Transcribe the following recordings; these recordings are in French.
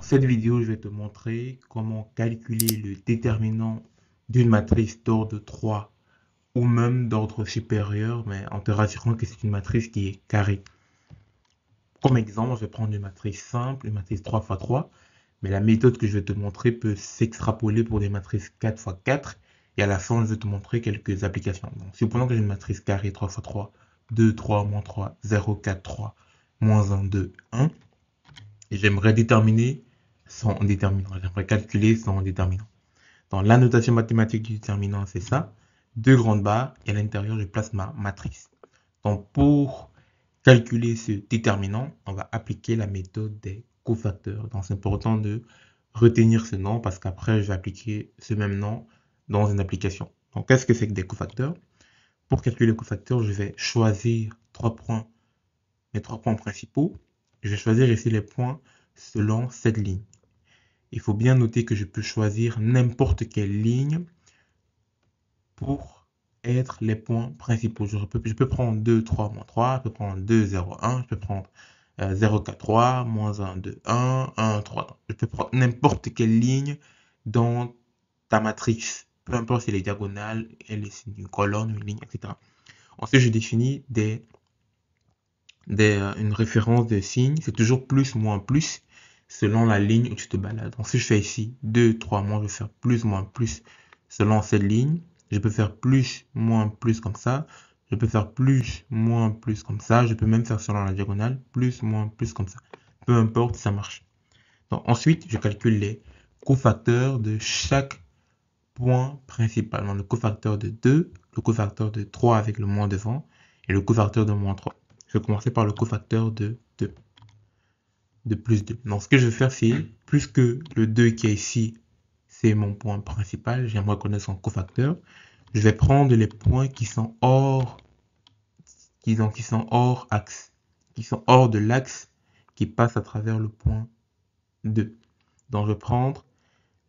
cette vidéo, je vais te montrer comment calculer le déterminant d'une matrice d'ordre 3 ou même d'ordre supérieur, mais en te rassurant que c'est une matrice qui est carrée. Comme exemple, je vais prendre une matrice simple, une matrice 3 fois 3, mais la méthode que je vais te montrer peut s'extrapoler pour des matrices 4 fois 4, et à la fin, je vais te montrer quelques applications. Donc, supposons que j'ai une matrice carrée 3 fois 3, 2, 3, moins 3, 0, 4, 3, moins 1, 2, 1, et j'aimerais déterminer son déterminant. J'aimerais calculer son déterminant. Dans la notation mathématique du déterminant, c'est ça. Deux grandes barres et à l'intérieur, je place ma matrice. Donc, pour calculer ce déterminant, on va appliquer la méthode des cofacteurs. Donc, c'est important de retenir ce nom parce qu'après, je vais appliquer ce même nom dans une application. Donc, qu'est-ce que c'est que des cofacteurs? Pour calculer les cofacteurs, je vais choisir mes trois points principaux. Je vais choisir ici les points selon cette ligne. Il faut bien noter que je peux choisir n'importe quelle ligne pour être les points principaux. Je peux prendre 2, 3, moins 3, je peux prendre 2, 0, 1, je peux prendre 0, 4, 3, moins 1, 2, 1, 1, 3. Je peux prendre n'importe quelle ligne dans ta matrice, peu importe si elle est diagonale, elle est une colonne, une ligne, etc. Ensuite, je définis une référence de signe, c'est toujours plus, moins, plus, selon la ligne où tu te balades. Donc, si je fais ici 2, 3, moins, je vais faire plus, moins, plus, selon cette ligne. Je peux faire plus, moins, plus comme ça. Je peux faire plus, moins, plus comme ça. Je peux même faire selon la diagonale, plus, moins, plus comme ça. Peu importe, ça marche. Donc, ensuite, je calcule les cofacteurs de chaque point principal. Donc, le cofacteur de 2, le cofacteur de 3 avec le moins devant et le cofacteur de moins 3. Je vais commencer par le cofacteur de 2, de plus 2. Donc, ce que je vais faire, c'est, plus que le 2 qui est ici, c'est mon point principal, j'aimerais connaître son cofacteur. Je vais prendre les points qui sont hors axe, qui sont hors de l'axe qui passe à travers le point 2. Donc, je vais prendre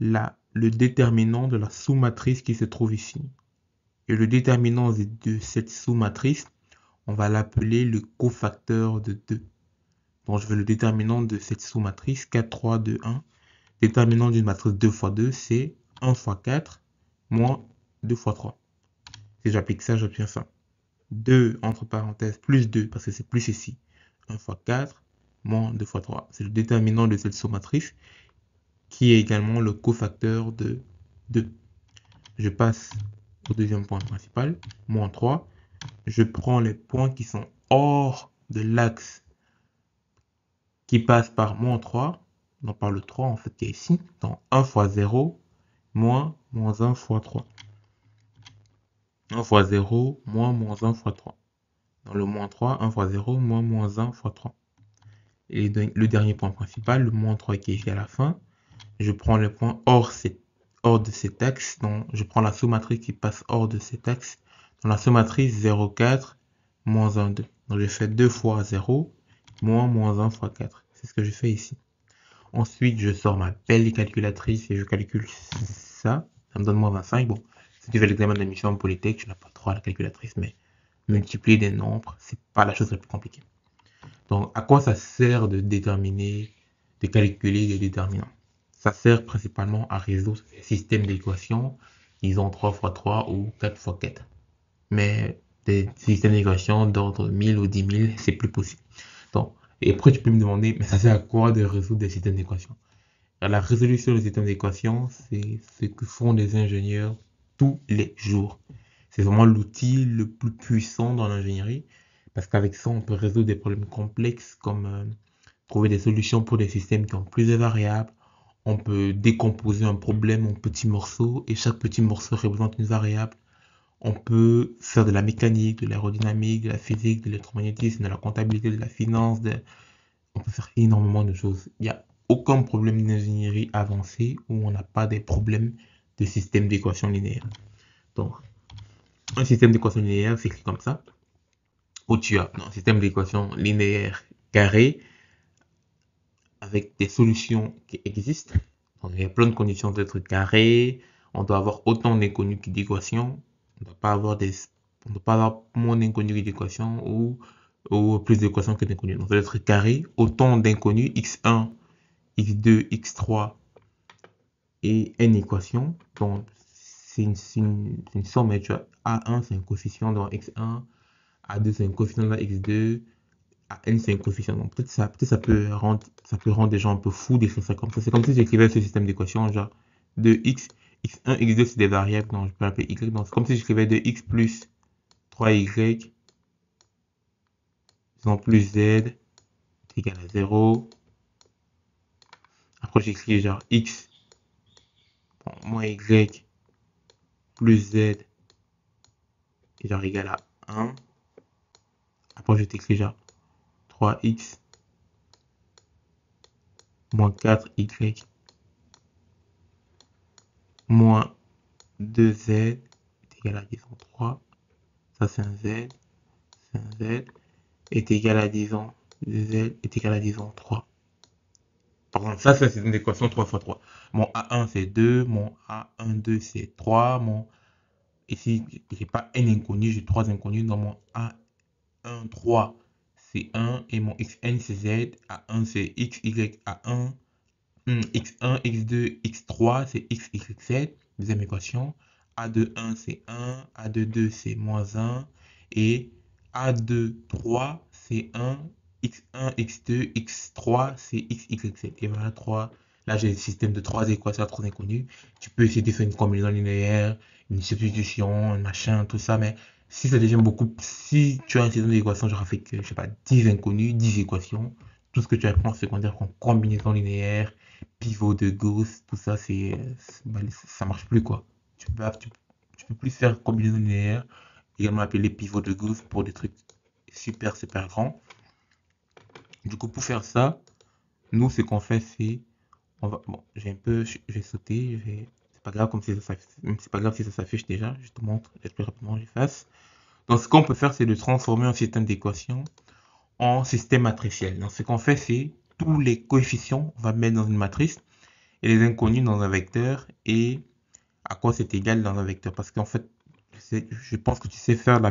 le déterminant de la sous-matrice qui se trouve ici. Et le déterminant de cette sous-matrice, on va l'appeler le cofacteur de 2. Donc, je veux le déterminant de cette sous-matrice, 4, 3, 2, 1. Déterminant d'une matrice 2 fois 2, c'est 1 fois 4 moins 2 fois 3. Si j'applique ça, j'obtiens ça. 2, entre parenthèses, plus 2, parce que c'est plus ici. 1 fois 4 moins 2 fois 3. C'est le déterminant de cette sous-matrice qui est également le cofacteur de 2. Je passe au deuxième point principal, moins 3. Je prends les points qui sont hors de l'axe qui passe par moins 3, non par le 3 en fait qui est ici, donc 1 fois 0, moins 1 fois 3. 1 fois 0, moins 1 fois 3. Dans le moins 3, 1 fois 0, moins 1 fois 3. Et le dernier point principal, le moins 3 qui est ici à la fin, je prends le point hors de cet axe, donc je prends la sous-matrice qui passe hors de cet axe, dans la sous-matrice 0, 4, moins 1, 2. Donc je fais 2 fois 0, moins 1 fois 4. C'est ce que je fais ici. Ensuite, je sors ma belle calculatrice et je calcule ça. Ça me donne moins 25. Bon, si tu fais l'examen d'admission en Polytech, tu n'as pas trop à la calculatrice, mais multiplier des nombres, c'est pas la chose la plus compliquée. Donc, à quoi ça sert de calculer les déterminants? Ça sert principalement à résoudre des systèmes d'équations, disons 3 fois 3 ou 4 fois 4. Mais des systèmes d'équations d'ordre 1000 ou 10 000, c'est plus possible. Donc, et après, tu peux me demander, mais ça sert à quoi de résoudre des systèmes d'équations? La résolution des systèmes d'équations, c'est ce que font les ingénieurs tous les jours. C'est vraiment l'outil le plus puissant dans l'ingénierie, parce qu'avec ça, on peut résoudre des problèmes complexes comme trouver des solutions pour des systèmes qui ont plusieurs variables. On peut décomposer un problème en petits morceaux, et chaque petit morceau représente une variable. On peut faire de la mécanique, de l'aérodynamique, de la physique, de l'électromagnétisme, de la comptabilité, de la finance. On peut faire énormément de choses. Il n'y a aucun problème d'ingénierie avancée où on n'a pas des problèmes de système d'équation linéaire. Donc, un système d'équation linéaire s'écrit comme ça, où tu as un système d'équation linéaire carré avec des solutions qui existent. Donc, il y a plein de conditions d'être carré. On doit avoir autant d'inconnus que d'équations. On ne doit pas avoir moins d'inconnus que d'équations ou plus d'équations que d'inconnus. Donc, ça doit être carré, autant d'inconnus, x1, x2, x3 et n équations. Donc, c'est une somme, mais tu as A1, c'est un coefficient dans x1, A2, c'est un coefficient dans x2, AN, c'est un coefficient. Donc, peut-être ça peut rendre des gens un peu fous d'écrire ça comme ça. C'est comme si j'écrivais ce système d'équations, genre 2x, x1, x2, c'est des variables, donc je peux l'appeler y. Donc, c'est comme si j'écrivais 2x plus 3y, plus z est égal à 0. Après, j'écris genre x moins y plus z est genre égal à 1. Après, je t'écris genre 3x moins 4y moins 2z est égal à, disons, 3. Ça, c'est un z. C'est un z. Est égal à, disons, 2z est égal à, disons, 3. Par exemple, ça c'est une équation 3 fois 3. Mon A1, c'est 2. Mon A12, c'est 3. Ici, j'ai pas n inconnu, j'ai 3 inconnus. Dans mon A1, 3, c'est 1. Et mon xn, c'est z. A1, c'est x, y. A1, x1, x2, x3, c'est x, y, z. Deuxième équation. A2, 1, c'est 1. A2, 2, c'est moins 1. Et A2, 3, c'est 1. X1, X2, X3, c'est X, Y, Z. Et voilà, 3. Là, j'ai le système de 3 équations à 3 inconnues. Tu peux essayer de faire une combinaison linéaire, une substitution, un machin, tout ça. Mais si ça devient beaucoup, si tu as un système d'équations, genre avec, je sais pas, 10 inconnus, 10 équations, tout ce que tu apprends en secondaire comme combinaison linéaire, pivot de Gauss, tout ça, ça marche plus, quoi. Tu peux plus faire combinaison linéaire, également appelé pivot de Gauss pour des trucs super, super grands. Du coup, pour faire ça, nous, ce qu'on fait, c'est, bon, j'ai sauté, c'est pas grave comme si c'est pas grave si ça s'affiche déjà, je te montre le plus rapidement, j'efface. Donc, ce qu'on peut faire, c'est de transformer un système d'équations en système matriciel. Donc, ce qu'on fait, c'est tous les coefficients, on va mettre dans une matrice et les inconnus dans un vecteur et à quoi c'est égal dans un vecteur. Parce qu'en fait, je pense que tu sais faire la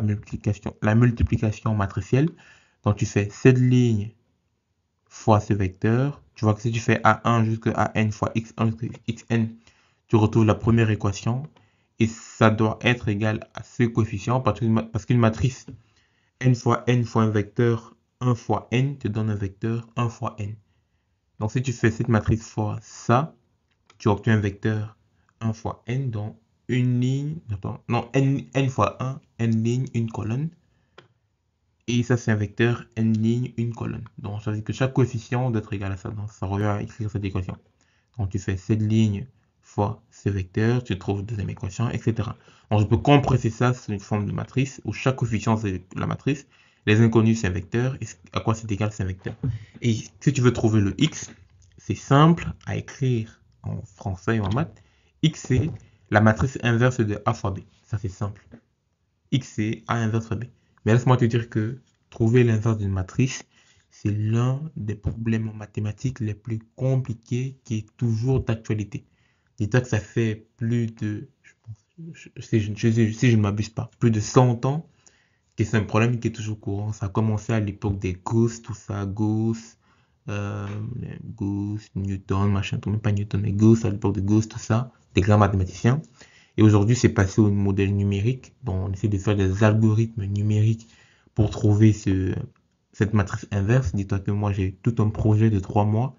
multiplication matricielle. Donc, tu fais cette ligne fois ce vecteur. Tu vois que si tu fais A1 jusqu'à n fois x1 jusqu'à xn, tu retrouves la première équation. Et ça doit être égal à ce coefficient parce qu'une matrice n fois un vecteur 1 fois n te donne un vecteur 1 fois n. Donc si tu fais cette matrice fois ça, tu obtiens un vecteur 1 fois n, donc une ligne, attends, non, n fois 1, n ligne, une colonne. Et ça, c'est un vecteur n ligne, une colonne. Donc, ça veut dire que chaque coefficient doit être égal à ça. Donc, ça revient à écrire cette équation. Donc, tu fais cette ligne fois ce vecteur, tu trouves deuxième équation, etc. Donc, je peux compresser ça sous une forme de matrice où chaque coefficient, c'est la matrice. Les inconnus, c'est un vecteur. Et à quoi c'est égal, c'est un vecteur. Et si tu veux trouver le x, c'est simple à écrire en français et en maths. X, c'est la matrice inverse de A fois B. Ça, c'est simple. X, c'est A inverse fois B. Mais laisse-moi te dire que trouver l'inverse d'une matrice, c'est l'un des problèmes en mathématiques les plus compliqués qui est toujours d'actualité. Dis-toi que ça fait plus de, si je ne m'abuse pas, plus de 100 ans que c'est un problème qui est toujours courant. Ça a commencé à l'époque des Gauss, tout ça, euh, Gauss, Newton, machin, tout, même pas Newton, mais Gauss, à l'époque de Gauss, tout ça, des grands mathématiciens. Et aujourd'hui, c'est passé au modèle numérique. Donc, on essaie de faire des algorithmes numériques pour trouver cette matrice inverse. Dis-toi que moi, j'ai tout un projet de 3 mois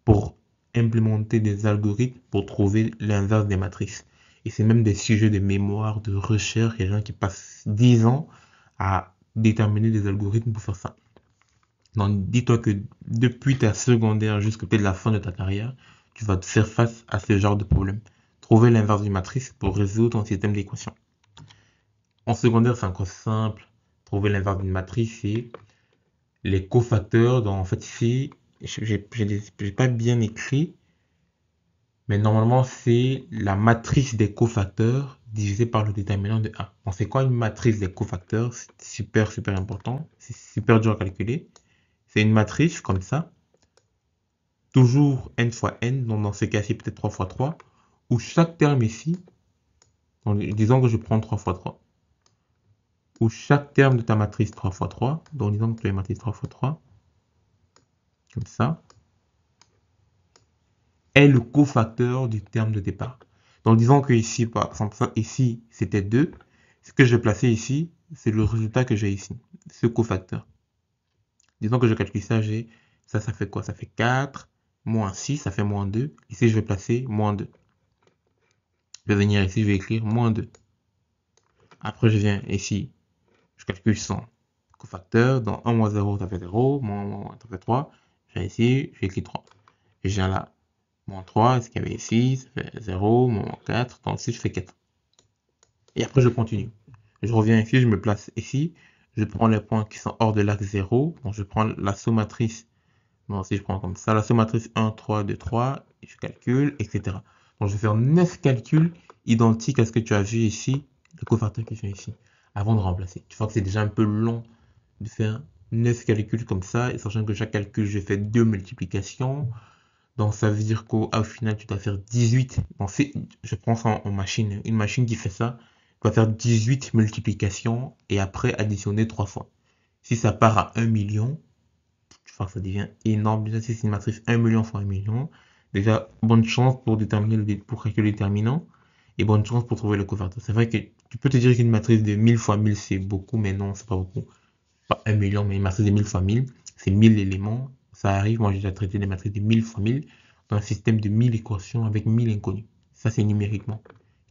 pour implémenter des algorithmes pour trouver l'inverse des matrices. Et c'est même des sujets de mémoire, de recherche. Il y a des gens qui passent 10 ans à déterminer des algorithmes pour faire ça. Donc, dis-toi que depuis ta secondaire jusqu'à peut-être la fin de ta carrière, tu vas te faire face à ce genre de problème. Trouver l'inverse d'une matrice pour résoudre ton système d'équations. En secondaire, c'est encore simple. Trouver l'inverse d'une matrice, c'est les cofacteurs. Donc, en fait, ici, j'ai pas bien écrit, mais normalement, c'est la matrice des cofacteurs divisée par le déterminant de A. Donc, c'est quoi une matrice des cofacteurs? C'est super, super important. C'est super dur à calculer. C'est une matrice comme ça. Toujours n fois n, donc dans ce cas-ci, peut-être 3 fois 3, où chaque terme ici, donc disons que je prends 3 fois 3, où chaque terme de ta matrice 3 fois 3, donc disons que tu as une matrice 3 fois 3, comme ça, est le cofacteur du terme de départ. Donc disons que ici, par exemple, ça, ici, c'était 2. Ce que je vais placer ici, c'est le résultat que j'ai ici, ce cofacteur. Disons que je calcule ça, j'ai ça, ça fait quoi? Ça fait 4, moins 6, ça fait moins 2. Ici, je vais placer moins 2. Je vais venir ici, je vais écrire moins 2. Après, je viens ici, je calcule son cofacteur. Dans 1 moins 0, ça fait 0. Moins, ça fait 3. Je viens ici, j'écris 3. Et je viens là. Moins 3, ce qu'il y avait ici, ça fait 0, moins 4. Donc ici, je fais 4. Et après, je continue. Je reviens ici, je me place ici. Je prends les points qui sont hors de l'axe 0. Donc, je prends la sommatrice. Donc, si je prends comme ça, la sommatrice 1, 3, 2, 3, et je calcule, etc. Donc, je vais faire 9 calculs identiques à ce que tu as vu ici, le cofacteur qui sont ici, avant de remplacer. Tu vois que c'est déjà un peu long de faire 9 calculs comme ça, et sachant que chaque calcul, je fais 2 multiplications. Donc, ça veut dire qu'au final, tu dois faire 18. Bon, je prends ça en machine. Une machine qui fait ça, tu vas faire 18 multiplications et après additionner 3 fois. Si ça part à 1 million, tu vois que ça devient énorme. Déjà, si c'est une matrice 1 million fois 1 million, déjà, bonne chance pour pour calculer le déterminant et bonne chance pour trouver le cofacteur. C'est vrai que tu peux te dire qu'une matrice de 1000 fois 1000, c'est beaucoup, mais non, c'est pas beaucoup. Pas 1 million, mais une matrice de 1000 fois 1000, c'est 1000 éléments. Ça arrive, moi j'ai déjà traité des matrices de 1000 fois 1000 dans un système de 1000 équations avec 1000 inconnus. Ça, c'est numériquement.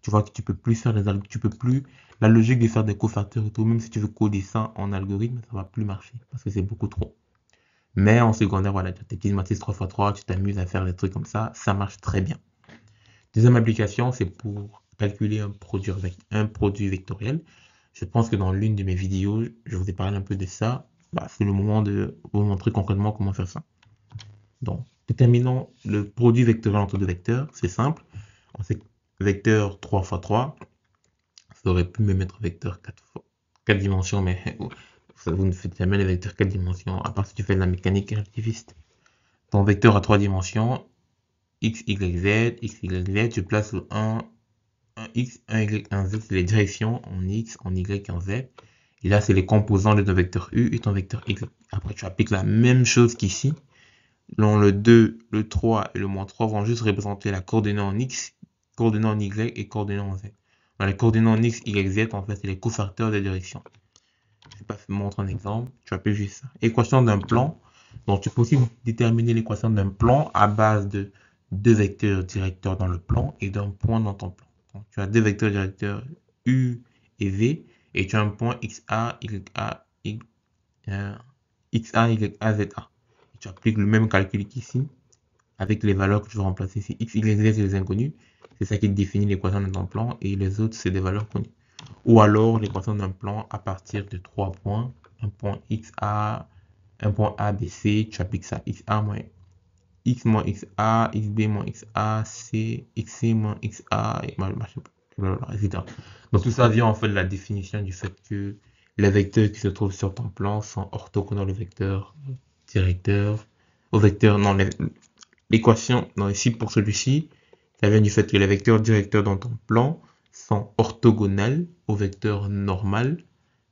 Tu vois que tu peux plus faire tu peux plus, la logique de faire des cofacteurs et tout, même si tu veux coder ça en algorithme, ça va plus marcher parce que c'est beaucoup trop. Mais en secondaire, voilà, tu as tes petites matrices 3x3, tu t'amuses à faire des trucs comme ça marche très bien. Deuxième application, c'est pour calculer un produit vectoriel. Je pense que dans l'une de mes vidéos, je vous ai parlé un peu de ça. Bah, c'est le moment de vous montrer concrètement comment faire ça. Donc, déterminons le produit vectoriel entre deux vecteurs. C'est simple. On sait que vecteur 3x3, ça aurait pu me mettre vecteur 4 dimensions, mais vous ne faites jamais les vecteurs 4 dimensions, à part si tu fais de la mécanique relativiste. Ton vecteur à 3 dimensions, x, y, z, x, y, z, tu places le 1 x, un y, un z, c'est les directions en x, en y, en z. Et là, c'est les composants de ton vecteur u et ton vecteur x. Après, tu appliques la même chose qu'ici. Donc, le 2, le 3 et le moins 3 vont juste représenter la coordonnée en x, coordonnée en y et coordonnée en z. Dans les coordonnées en x, y, z, en fait, c'est les cofacteurs de direction. Je vais pas vous montrer un exemple. Tu appuies juste ça. Équation d'un plan. Donc, tu peux aussi déterminer l'équation d'un plan à base de deux vecteurs directeurs dans le plan et d'un point dans ton plan. Donc, tu as deux vecteurs directeurs U et V et tu as un point XA, YA, XA, YA, ZA. Et tu appliques le même calcul qu'ici avec les valeurs que tu vas remplacer ici. X, Y, Z, c'est les inconnus. C'est ça qui définit l'équation de ton plan et les autres, c'est des valeurs connues. Ou alors l'équation d'un plan à partir de 3 points. Un point XA, un point ABC, tu appliques ça. XA moins X moins XA, XB moins XA, XC moins XA, et etc. Donc tout ça vient en fait de la définition du fait que les vecteurs qui se trouvent sur ton plan sont orthogonaux au vecteur directeur, au vecteur, non, l'équation, non, ici pour celui-ci, ça vient du fait que les vecteurs directeurs dans ton plan sont orthogonales au vecteur normal.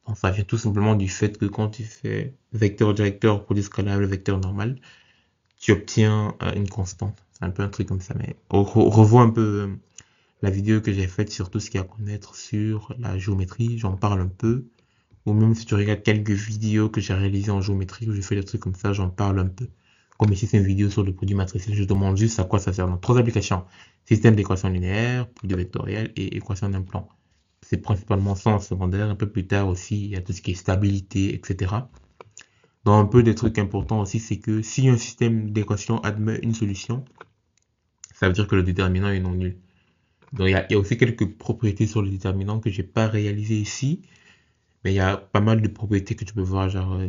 Donc ça vient tout simplement du fait que quand tu fais vecteur directeur produit scalable vecteur normal, tu obtiens une constante. C'est un peu un truc comme ça, mais on revoit un peu la vidéo que j'ai faite sur tout ce qu'il y a à connaître sur la géométrie, j'en parle un peu. Ou même si tu regardes quelques vidéos que j'ai réalisées en géométrie, où j'ai fait des trucs comme ça, j'en parle un peu. Comme ici, c'est une vidéo sur le produit matriciel, je demande juste à quoi ça sert. Donc, trois applications. Système d'équation linéaire, produit vectoriel et équation d'un plan. C'est principalement ça en secondaire. Un peu plus tard aussi, il y a tout ce qui est stabilité, etc. Donc, un peu des trucs importants aussi, c'est que si un système d'équation admet une solution, ça veut dire que le déterminant est non nul. Donc, il y a aussi quelques propriétés sur le déterminant que j'ai pas réalisées ici. Mais il y a pas mal de propriétés que tu peux voir, genre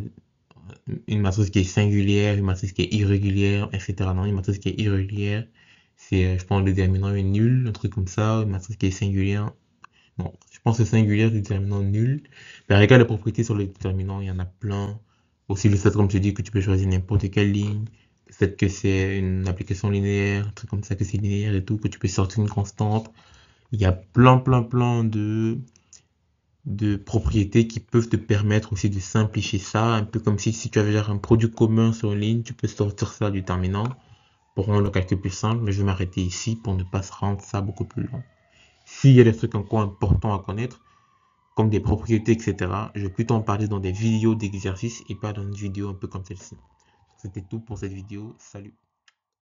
une matrice qui est singulière, une matrice qui est irrégulière, etc. Non, une matrice qui est irrégulière, c'est, je pense, le déterminant est nul, un truc comme ça. Une matrice qui est singulière, non, je pense que singulière, le déterminant nul. Mais regarde les propriétés sur le déterminant, il y en a plein. Aussi le fait, comme je dis, que tu peux choisir n'importe quelle ligne. Le fait que c'est une application linéaire, un truc comme ça, que c'est linéaire et tout, que tu peux sortir une constante. Il y a plein de propriétés qui peuvent te permettre aussi de simplifier ça, un peu comme si tu avais genre un produit commun sur une ligne, tu peux sortir ça du déterminant pour rendre le calcul plus simple, mais je vais m'arrêter ici pour ne pas se rendre ça beaucoup plus long. S'il y a des trucs encore importants à connaître, comme des propriétés, etc., je vais plutôt en parler dans des vidéos d'exercice et pas dans une vidéo un peu comme celle-ci. C'était tout pour cette vidéo. Salut!